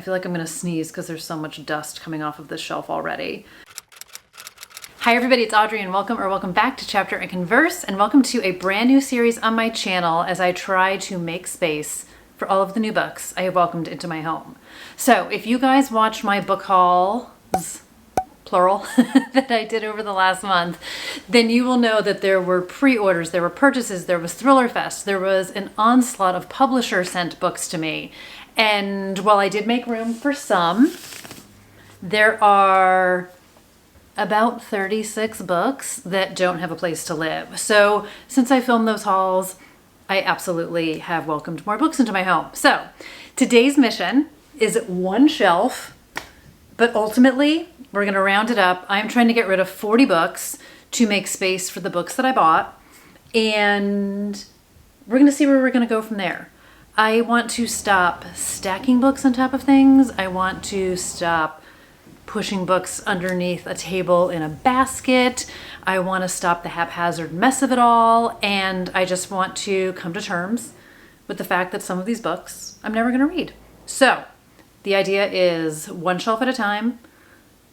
feel like I'm gonna sneeze because there's so much dust coming off of this shelf already. Hi everybody, it's Audrey and welcome back to Chapter and Converse, and welcome to a brand new series on my channel as I try to make space for all of the new books I have welcomed into my home. So if you guys watched my book hauls, plural, that I did over the last month, then you will know that there were pre-orders, there were purchases, there was Thriller Fest, there was an onslaught of publisher sent books to me. And while I did make room for some, there are about 36 books that don't have a place to live. So since I filmed those hauls, I absolutely have welcomed more books into my home. So today's mission is one shelf, but ultimately we're gonna round it up. I'm trying to get rid of 40 books to make space for the books that I bought. And we're gonna see where we're gonna go from there. I want to stop stacking books on top of things. I want to stop pushing books underneath a table in a basket. I want to stop the haphazard mess of it all. And I just want to come to terms with the fact that some of these books I'm never going to read. So the idea is one shelf at a time.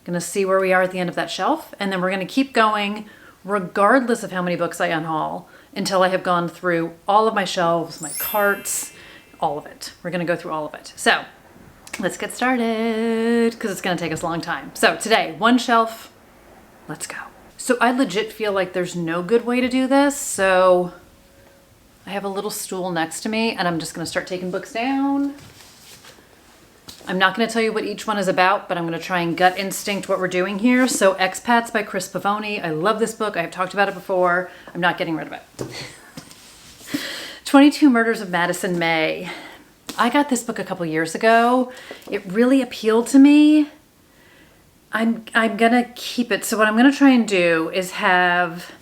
Going to see where we are at the end of that shelf. And then we're going to keep going regardless of how many books I unhaul until I have gone through all of my shelves, my carts, all of it. We're going to go through all of it. So let's get started because it's going to take us a long time. So today, one shelf, let's go. So I legit feel like there's no good way to do this. So I have a little stool next to me and I'm just going to start taking books down. I'm not going to tell you what each one is about, but I'm going to try and gut instinct what we're doing here. So Expats by Chris Pavoni. I love this book. I have talked about it before. I'm not getting rid of it. 22 Murders of Madison May. I got this book a couple years ago. It really appealed to me. I'm gonna keep it. So what I'm gonna try and do is have,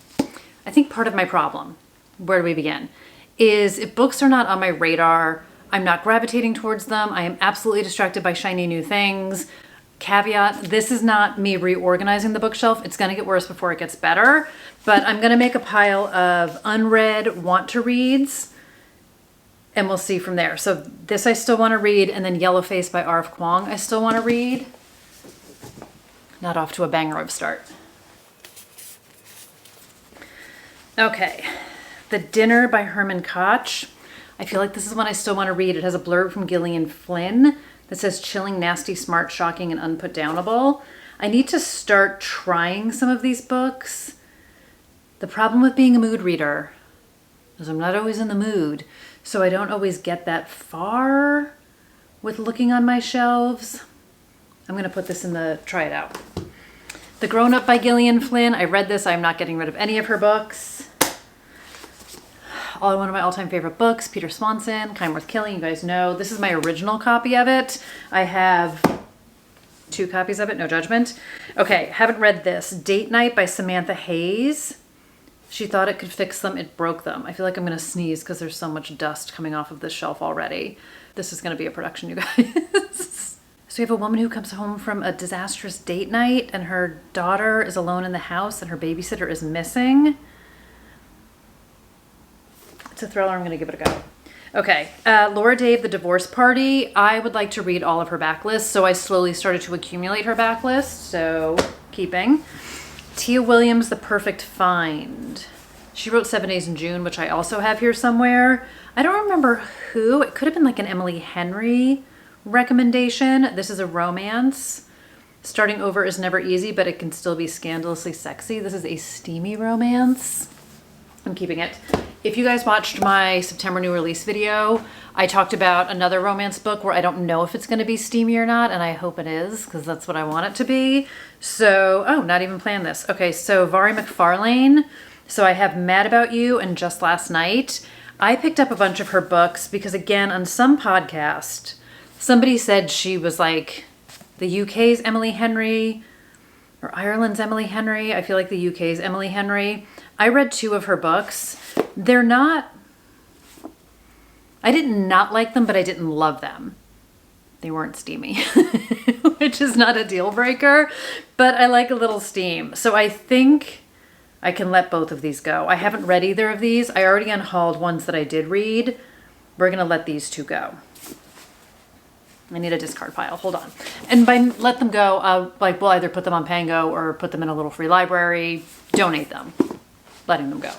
I think part of my problem, where do we begin, is if books are not on my radar, I'm not gravitating towards them. I am absolutely distracted by shiny new things. Caveat, this is not me reorganizing the bookshelf. It's gonna get worse before it gets better, but I'm gonna make a pile of unread want to reads and we'll see from there. So this I still want to read, and then Yellowface by R.F. Kuang I still want to read. Not off to a banger of a start. Okay, The Dinner by Herman Koch. I feel like this is one I still want to read. It has a blurb from Gillian Flynn that says chilling, nasty, smart, shocking, and unputdownable. I need to start trying some of these books. The problem with being a mood reader is I'm not always in the mood. So I don't always get that far with looking on my shelves. I'm going to put this in the try it out. The Grown Up by Gillian Flynn. I read this. I'm not getting rid of any of her books. One of my all-time favorite books, Peter Swanson, Kind Worth Killing. You guys know this is my original copy of it. I have 2 copies of it, no judgment. Okay, haven't read this. Date Night by Samantha Hayes. She thought it could fix them, it broke them. I feel like I'm gonna sneeze because there's so much dust coming off of this shelf already. This is gonna be a production, you guys. So we have a woman who comes home from a disastrous date night and her daughter is alone in the house and her babysitter is missing. It's a thriller, I'm gonna give it a go. Okay, Laura Dave, The Divorce Party. I would like to read all of her backlists, so I slowly started to accumulate her backlist, so keeping. Tia Williams, The Perfect Find. She wrote 7 Days in June, which I also have here somewhere. I don't remember who. It could have been like an Emily Henry recommendation. This is a romance. Starting over is never easy, but it can still be scandalously sexy. This is a steamy romance. I'm keeping it. If you guys watched my September new release video, I talked about another romance book where I don't know if it's going to be steamy or not, and I hope it is because that's what I want it to be. So, oh, not even planned this. Okay, so Vari McFarlane. So I have Mad About You and Just Last Night. I picked up a bunch of her books because, again, on some podcast, somebody said she was like the UK's Emily Henry or Ireland's Emily Henry. I feel like the UK's Emily Henry. I read 2 of her books. They're not, I did not like them, but I didn't love them. They weren't steamy, which is not a deal breaker, but I like a little steam. So I think I can let both of these go. I haven't read either of these. I already unhauled ones that I did read. We're going to let these 2 go. I need a discard pile. Hold on. And by let them go, like we'll either put them on Pango or put them in a little free library, donate them, letting them go.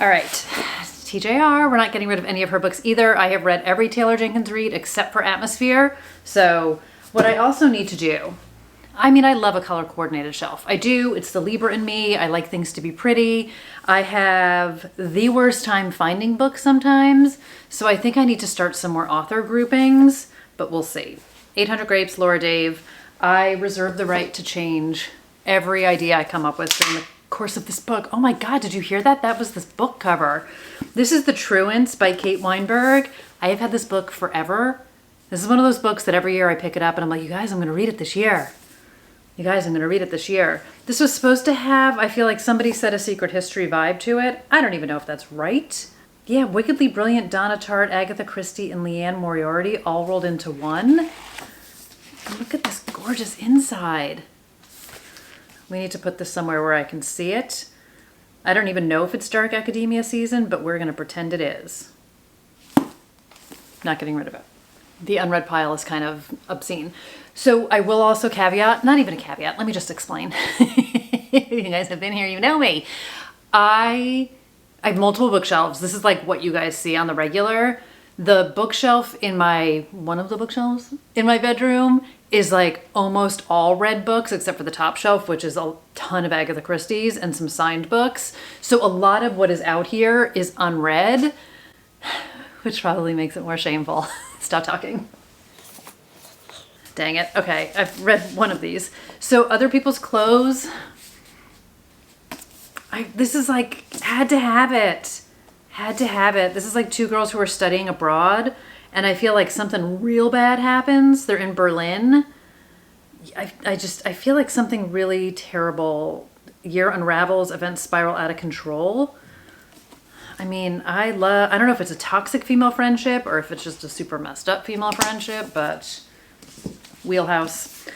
All right, TJR, we're not getting rid of any of her books either. I have read every Taylor Jenkins read except for Atmosphere. So what I also need to do, I mean, I love a color coordinated shelf. I do. It's the Libra in me. I like things to be pretty. I have the worst time finding books sometimes. So I think I need to start some more author groupings, but we'll see. 800 Grapes, Laura Dave. I reserve the right to change every idea I come up with during the course of this book. Oh my God, did you hear that? That was this book cover. This is The Truants by Kate Weinberg. I have had this book forever. This is one of those books that every year I pick it up and I'm like, you guys, I'm going to read it this year. You guys, I'm going to read it this year. This was supposed to have, I feel like somebody said, a secret history vibe to it. I don't even know if that's right. Yeah, wickedly brilliant Donna Tartt, Agatha Christie, and Leanne Moriarty all rolled into one. And look at this gorgeous inside. We need to put this somewhere where I can see it. I don't even know if it's dark academia season, but we're going to pretend it is. Not getting rid of it. The unread pile is kind of obscene. So I will also caveat, not even a caveat, let me just explain. You guys have been here, you know me. I have multiple bookshelves. This is like what you guys see on the regular. The bookshelf in one of the bookshelves in my bedroom is like almost all read books except for the top shelf, which is a ton of Agatha Christie's and some signed books. So a lot of what is out here is unread, which probably makes it more shameful. Stop talking. Dang it. Okay, I've read one of these. So Other People's Clothes. This is like, had to have it. Had to have it. This is like two girls who are studying abroad, and I feel like something real bad happens. They're in Berlin. I feel like something really terrible. Year unravels, events spiral out of control. I mean, I don't know if it's a toxic female friendship or if it's just a super messed up female friendship, but wheelhouse.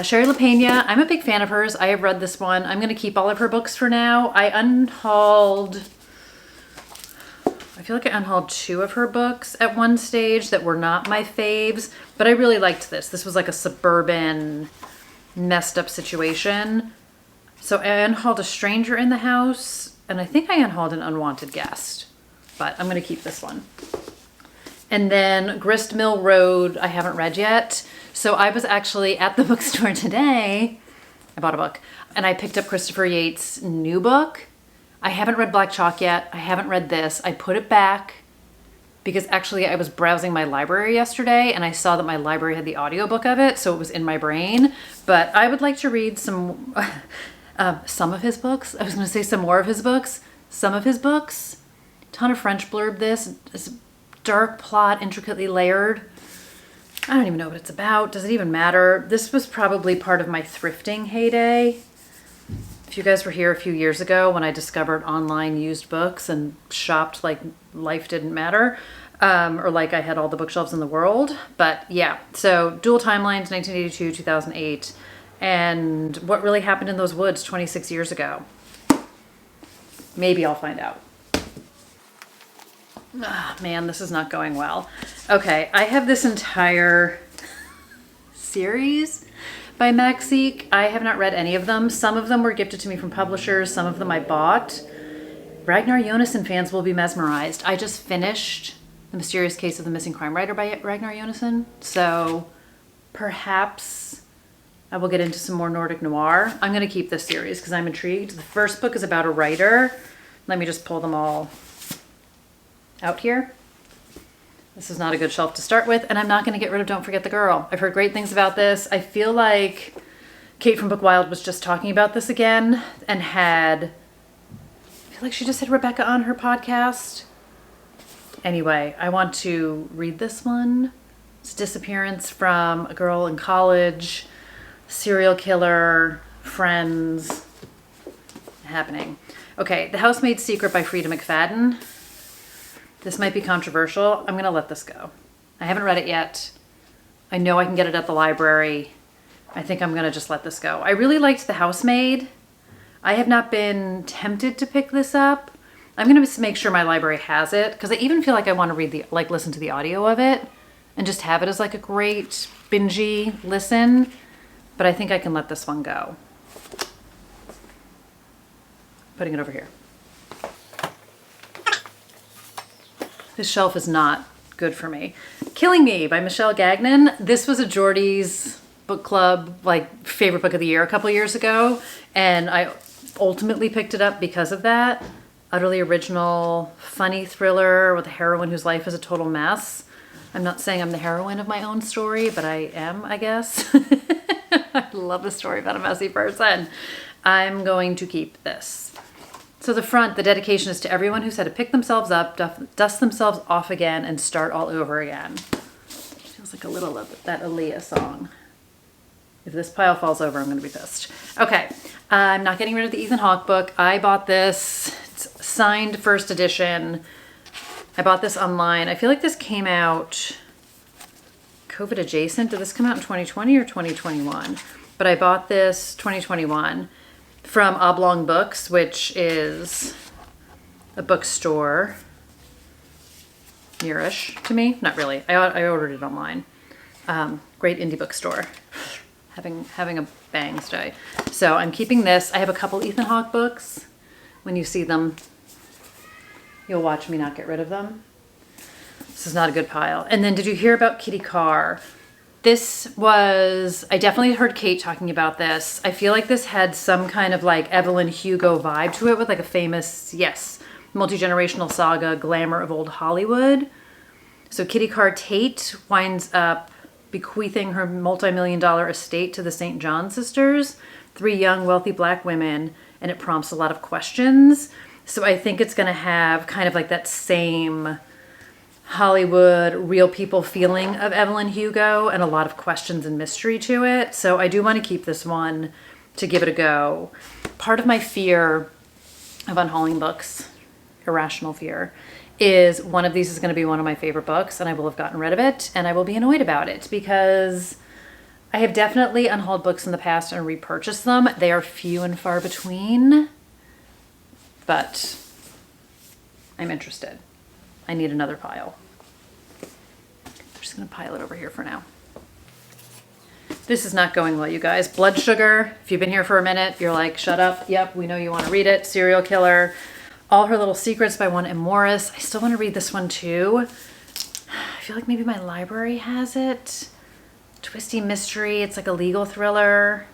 Sherry LaPena, I'm a big fan of hers. I have read this one. I'm going to keep all of her books for now. I feel like I unhauled 2 of her books at one stage that were not my faves, but I really liked this. This was like a suburban messed up situation. So I unhauled A Stranger in the House, and I think I unhauled An Unwanted Guest, but I'm going to keep this one. And then Grist Mill Road, I haven't read yet. So I was actually at the bookstore today. I bought a book and I picked up Christopher Yates' new book. I haven't read Black Chalk yet. I haven't read this. I put it back because actually I was browsing my library yesterday and I saw that my library had the audiobook of it. So it was in my brain, but I would like to read some of his books. I was going to say some more of his books. Some of his books. Ton of French blurb this. It's dark plot, intricately layered. I don't even know what it's about. Does it even matter? This was probably part of my thrifting heyday. If you guys were here a few years ago when I discovered online used books and shopped like life didn't matter, or like I had all the bookshelves in the world. But yeah, so Dual Timelines, 1982, 2008. And what really happened in those woods 26 years ago? Maybe I'll find out. Ah, man, this is not going well. Okay, I have this entire series by Maxik. I have not read any of them. Some of them were gifted to me from publishers. Some of them I bought. Ragnar Jonasson fans will be mesmerized. I just finished The Mysterious Case of the Missing Crime Writer by Ragnar Jonasson. So perhaps I will get into some more Nordic noir. I'm going to keep this series because I'm intrigued. The first book is about a writer. Let me just pull them all out here. This is not a good shelf to start with, and I'm not going to get rid of Don't Forget the Girl. I've heard great things about this. I feel like Kate from Book Wild was just talking about this again and I feel like she just had Rebecca on her podcast. Anyway, I want to read this one. It's disappearance from a girl in college, serial killer, friends, happening. Okay, The Housemaid's Secret by Frida McFadden. This might be controversial. I'm going to let this go. I haven't read it yet. I know I can get it at the library. I think I'm going to just let this go. I really liked The Housemaid. I have not been tempted to pick this up. I'm going to make sure my library has it because I even feel like I want to listen to the audio of it. and just have it as like a great bingey listen, but I think I can let this one go. Putting it over here. This shelf is not good for me. Killing Me by Michelle Gagnon. This was a Geordie's book club, like favorite book of the year a couple years ago. And I ultimately picked it up because of that. Utterly original, funny thriller with a heroine whose life is a total mess. I'm not saying I'm the heroine of my own story, but I am, I guess. I love a story about a messy person. I'm going to keep this. So the front, the dedication is to everyone who's had to pick themselves up, dust themselves off again, and start all over again. Feels like a little of that Aaliyah song. If this pile falls over, I'm going to be pissed. Okay, I'm not getting rid of the Ethan Hawke book. I bought this. It's signed first edition. I bought this online. I feel like this came out COVID adjacent. Did this come out in 2020 or 2021? But I bought this 2021. From Oblong Books, which is a bookstore nearish to me. Not really. I ordered it online. Great indie bookstore. Having a bangs day. So I'm keeping this. I have a couple Ethan Hawke books. When you see them, you'll watch me not get rid of them. This is not a good pile. And then did you hear about Kitty Carr? This was, I definitely heard Kate talking about this. I feel like this had some kind of like Evelyn Hugo vibe to it with like a famous, yes, multi-generational saga, glamour of old Hollywood. So Kitty Carr Tate winds up bequeathing her multi-million-dollar estate to the St. John sisters, 3 young, wealthy black women, and it prompts a lot of questions. So I think it's going to have kind of like that same Hollywood, real people feeling of Evelyn Hugo and a lot of questions and mystery to it. So I do want to keep this one to give it a go. Part of my fear of unhauling books, irrational fear, is one of these is going to be one of my favorite books and I will have gotten rid of it and I will be annoyed about it because I have definitely unhauled books in the past and repurchased them. They are few and far between, but I'm interested. I need another pile. I'm just gonna pile it over here for now. This is not going well, you guys. Blood Sugar, if you've been here for a minute, you're like, shut up. Yep, we know you wanna read it. Serial Killer. All Her Little Secrets by one M. Morris. I still wanna read this one too. I feel like maybe my library has it. Twisty mystery, it's like a legal thriller.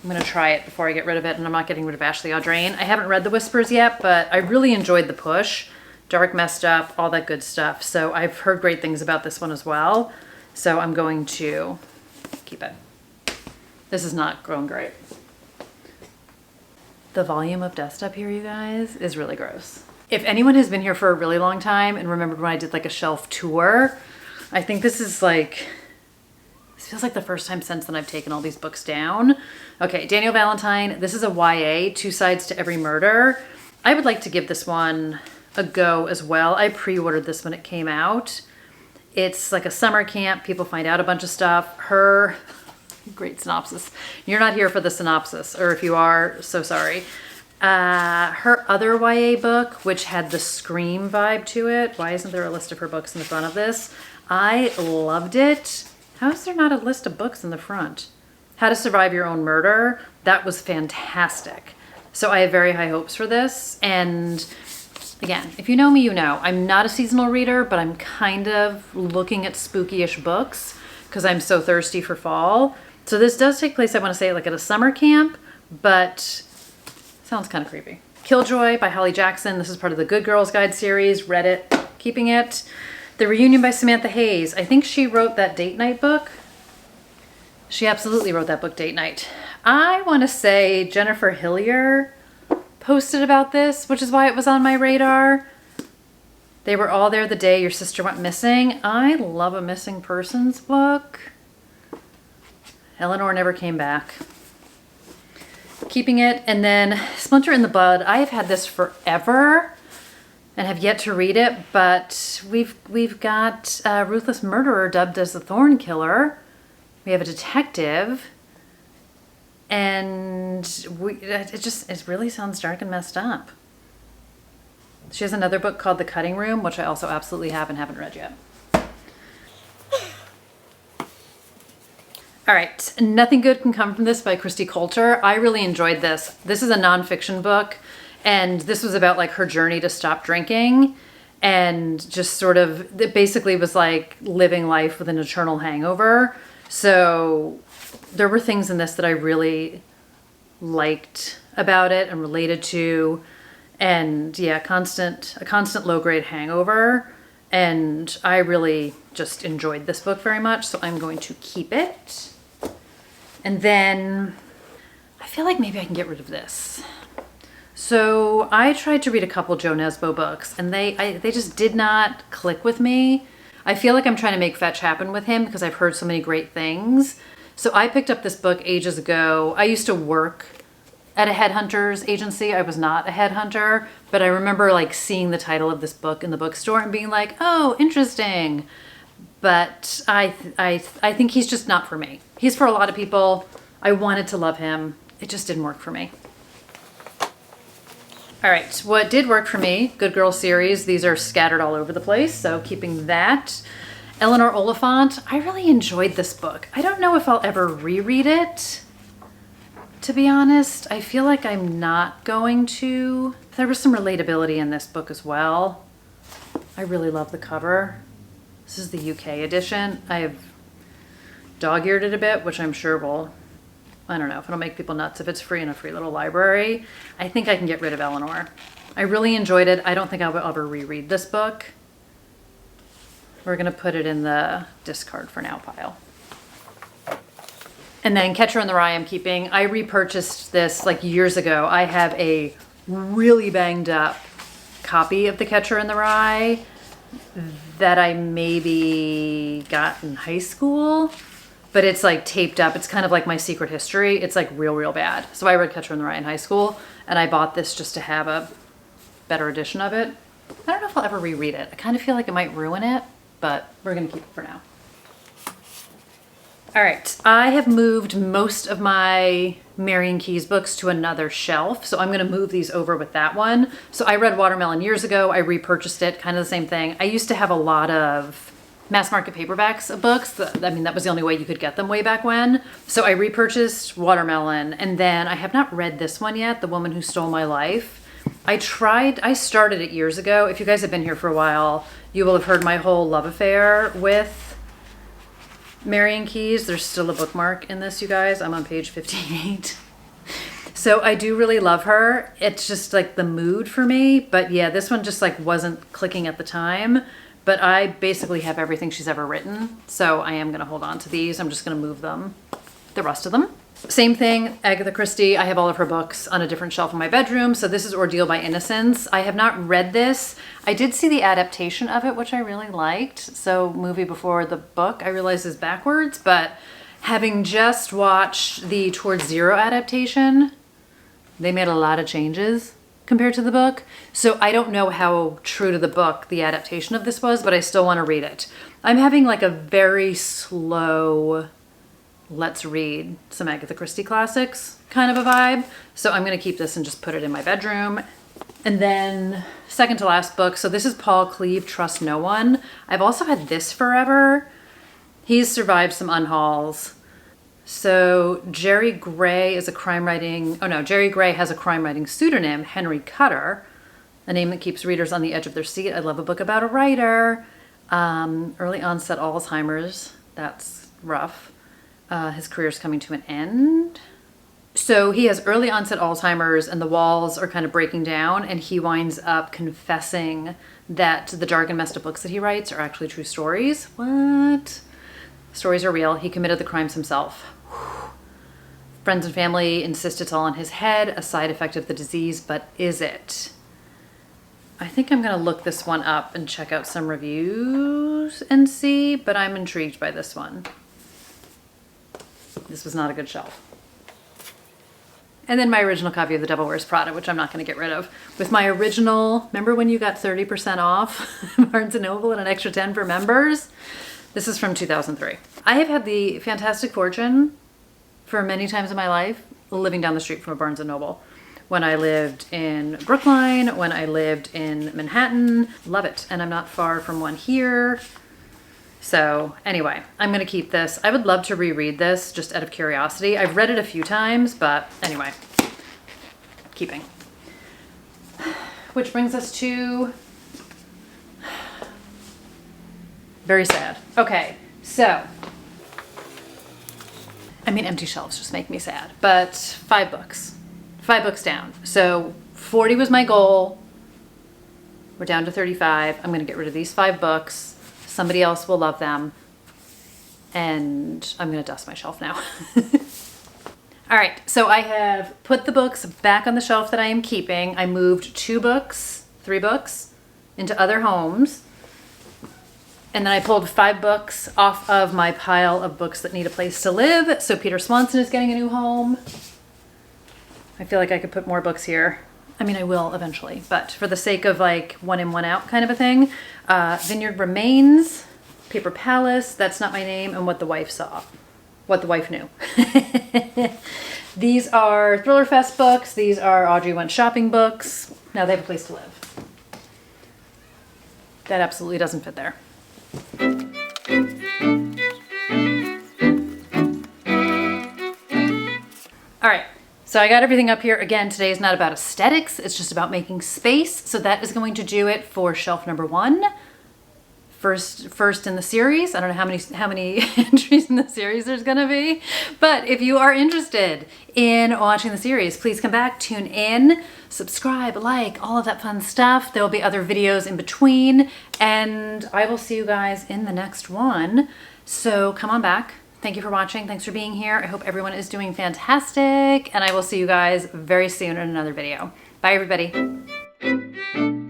I'm gonna try it before I get rid of it, and I'm not getting rid of Ashley Audrain. I haven't read The Whispers yet, but I really enjoyed The Push. Dark, messed up, all that good stuff. So I've heard great things about this one as well. So I'm going to keep it. This is not growing great. The volume of dust up here, you guys, is really gross. If anyone has been here for a really long time and remembered when I did like a shelf tour, I think this is like, this feels like the first time since then I've taken all these books down. Okay, Daniel Valentine. This is a YA, 2 Sides to Every Murder. I would like to give this one a go as well. I pre-ordered this when it came out. It's like a summer camp. People find out a bunch of stuff. Great synopsis. You're not here for the synopsis, or if you are, so sorry. Her other YA book, which had the Scream vibe to it. Why isn't there a list of her books in the front of this? I loved it. How is there not a list of books in the front? How to Survive Your Own Murder. That was fantastic. So I have very high hopes for this. And again, if you know me, you know, I'm not a seasonal reader, but I'm kind of looking at spooky-ish books because I'm so thirsty for fall. So this does take place, I want to say, like at a summer camp, but sounds kind of creepy. Killjoy by Holly Jackson. This is part of the Good Girls Guide series. Read it, keeping it. The Reunion by Samantha Hayes. I think she wrote that date night book. She absolutely wrote that book, Date Night. I want to say Jennifer Hillier posted about this, which is why it was on my radar. They were all there the day your sister went missing. I love a missing persons book. Eleanor never came back. Keeping it. And then Splinter in the Bud. I have had this forever and have yet to read it, but we've got a ruthless murderer dubbed as the Thorn Killer. We have a detective, and it really sounds dark and messed up. She has another book called The Cutting Room, which I also absolutely have and haven't read yet. All right, Nothing Good Can Come From This by Christy Coulter. I really enjoyed this. This is a nonfiction book, and this was about like her journey to stop drinking, and just sort of, it basically was like living life with an eternal hangover. So there were things in this that I really liked about it and related to, and yeah, a constant low-grade hangover. And I really just enjoyed this book very much, so I'm going to keep it. And then I feel like maybe I can get rid of this. So I tried to read a couple Jo Nesbø books, and they just did not click with me. I feel like I'm trying to make fetch happen with him because I've heard so many great things. So I picked up this book ages ago. I used to work at a headhunter's agency. I was not a headhunter, but I remember like seeing the title of this book in the bookstore and being like, oh, interesting. But I think he's just not for me. He's for a lot of people. I wanted to love him. It just didn't work for me. All right, what did work for me, Good Girl series. These are scattered all over the place, so keeping that. Eleanor Oliphant, I really enjoyed this book. I don't know if I'll ever reread it, to be honest. I feel like I'm not going to. There was some relatability in this book as well. I really love the cover. This is the UK edition. I have dog-eared it a bit, which I'm sure will, I don't know if it'll make people nuts if it's free in a free little library. I think I can get rid of Eleanor. I really enjoyed it. I don't think I will ever reread this book. We're gonna put it in the discard for now pile. And then Catcher in the Rye I'm keeping. I repurchased this like years ago. I have a really banged up copy of The Catcher in the Rye that I maybe got in high school, but it's like taped up. It's kind of like my secret history. It's like real bad. So I read Catcher in the Rye in high school, and I bought this just to have a better edition of it. I don't know if I'll ever reread it. I kind of feel like it might ruin it, but we're gonna keep it for now. All right, I have moved most of my Marian Keyes books to another shelf, so I'm gonna move these over with that one. So I read Watermelon years ago. I repurchased it, kind of the same thing. I used to have a lot of mass market paperbacks of books. I mean, that was the only way you could get them way back when. So I repurchased Watermelon, and then I have not read this one yet, The Woman Who Stole My Life. I started it years ago. If you guys have been here for a while, you will have heard my whole love affair with Marian Keyes. There's still a bookmark in this, you guys. I'm on page 58. So I do really love her. It's just like the mood for me. But yeah, this one just like wasn't clicking at the time. But I basically have everything she's ever written. So I am gonna hold on to these. I'm just gonna move them, the rest of them. Same thing, Agatha Christie. I have all of her books on a different shelf in my bedroom. So this is Ordeal by Innocence. I have not read this. I did see the adaptation of it, which I really liked. So movie before the book, I realize is backwards, but having just watched the Towards Zero adaptation, they made a lot of changes compared to the book. So I don't know how true to the book the adaptation of this was, but I still want to read it. I'm having like a very slow, let's read some Agatha Christie classics kind of a vibe. So I'm going to keep this and just put it in my bedroom. And then second to last book. So this is Paul Cleave, Trust No One. I've also had this forever. He's survived some unhauls. So Jerry Gray has a crime writing pseudonym, Henry Cutter, a name that keeps readers on the edge of their seat. I love a book about a writer. Early onset Alzheimer's. That's rough. His career's coming to an end. So he has early onset Alzheimer's, and the walls are kind of breaking down, and he winds up confessing that the dark and messed up books that he writes are actually true stories. What? Stories are real. He committed the crimes himself. Friends and family insist it's all in his head, a side effect of the disease, but is it? I think I'm gonna look this one up and check out some reviews and see, but I'm intrigued by this one. This was not a good shelf. And then my original copy of The Devil Wears Prada, which I'm not going to get rid of. With my original, remember when you got 30% off Barnes & Noble and an extra 10 for members? This is from 2003. I have had the fantastic fortune for many times in my life living down the street from a Barnes & Noble, when I lived in Brookline, when I lived in Manhattan. Love it. And I'm not far from one here. So anyway, I'm gonna keep this. I would love to reread this just out of curiosity. I've read it a few times, but anyway, keeping. Which brings us to, very sad. Okay, so, I mean, empty shelves just make me sad, but 5 books. 5 books down. So 40 was my goal. We're down to 35. I'm gonna get rid of these 5 books. Somebody else will love them. And I'm gonna dust my shelf now. All right, so I have put the books back on the shelf that I am keeping. I moved 3 books into other homes. And then I pulled 5 books off of my pile of books that need a place to live. So Peter Swanson is getting a new home. I feel like I could put more books here. I mean, I will eventually, but for the sake of like one in, one out kind of a thing. Vineyard Remains, Paper Palace, That's Not My Name, and What the Wife Saw. What the Wife Knew. These are Thriller Fest books. These are Audrey Went Shopping books. Now they have a place to live. That absolutely doesn't fit there. All right, so I got everything up here. Again, today is not about aesthetics. It's just about making space. So that is going to do it for shelf number 1. First in the series. I don't know how many entries in the series there's gonna be, but if you are interested in watching the series, please come back, tune in, subscribe, like, all of that fun stuff. There will be other videos in between, and I will see you guys in the next one. So come on back. Thank you for watching. Thanks for being here. I hope everyone is doing fantastic, and I will see you guys very soon in another video. Bye, everybody.